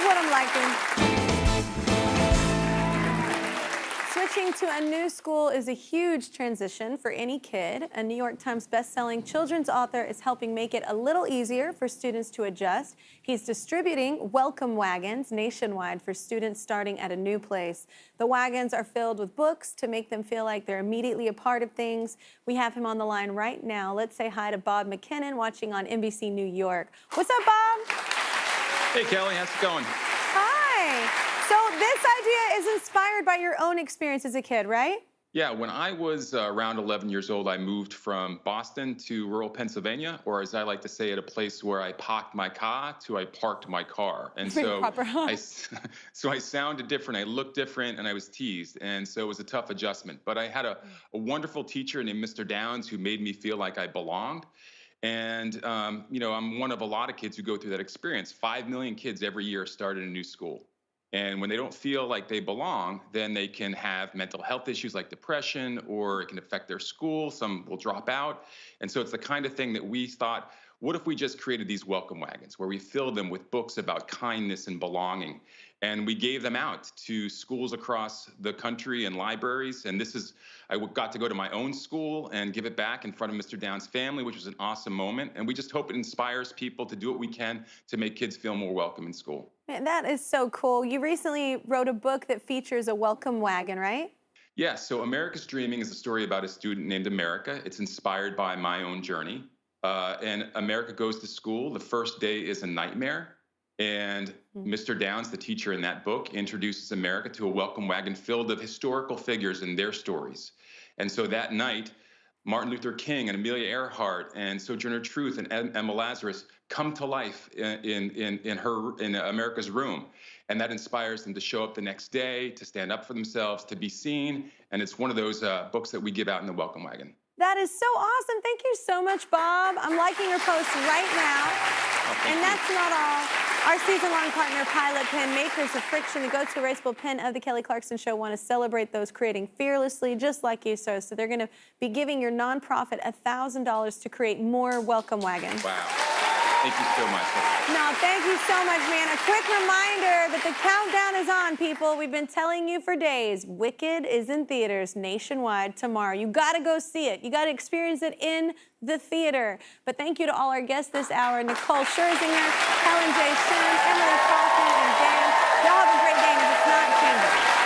is what I'm liking. Switching to a new school is a huge transition for any kid. A New York Times best-selling children's author is helping make it a little easier for students to adjust. He's distributing welcome wagons nationwide for students starting at a new place. The wagons are filled with books to make them feel like they're immediately a part of things. We have him on the line right now. Let's say hi to Bob McKinnon, watching on NBC New York. What's up, Bob? Hey, Kelly, how's it going? Hi. So this idea is inspired by your own experience as a kid, right? Yeah, when I was around 11 years old, I moved from Boston to rural Pennsylvania, or as I like to say, at a place where I parked my car to I parked my car. And so I sounded different, I looked different, and I was teased. And so it was a tough adjustment. But I had a wonderful teacher named Mr. Downs who made me feel like I belonged. And, you know, I'm one of a lot of kids who go through that experience. 5 million kids every year start in a new school. And when they don't feel like they belong, then they can have mental health issues like depression, or it can affect their school. Some will drop out. And so it's the kind of thing that we thought, what if we just created these welcome wagons where we filled them with books about kindness and belonging? And we gave them out to schools across the country and libraries. And I got to go to my own school and give it back in front of Mr. Downs' family, which was an awesome moment. And we just hope it inspires people to do what we can to make kids feel more welcome in school. Man, that is so cool. You recently wrote a book that features a welcome wagon, right? Yeah, so America's Dreaming is a story about a student named America. It's inspired by my own journey. And America goes to school. The first day is a nightmare. And Mr. Downs, the teacher in that book, introduces America to a welcome wagon filled of historical figures and their stories. And so that night, Martin Luther King and Amelia Earhart and Sojourner Truth and Emma Lazarus come to life in America's room. And that inspires them to show up the next day, to stand up for themselves, to be seen. And it's one of those books that we give out in the welcome wagon. That is so awesome. Thank you so much, Bob. I'm liking your post right now. And that's not all. Our season-long partner, Pilot Pen, makers of Friction, the go-to erasable pen of the Kelly Clarkson Show, want to celebrate those creating fearlessly, just like you. So they're going to be giving your nonprofit $1,000 to create more welcome wagons. Wow. Thank you so much. No, thank you so much, man. A quick reminder that the countdown is on, people. We've been telling you for days. Wicked is in theaters nationwide tomorrow. You got to go see it. You got to experience it in the theater. But thank you to all our guests this hour: Nicole Scherzinger, Helen J. Shin, Emily Kaufman, and Dan. Y'all have a great day, and if it's not, change it.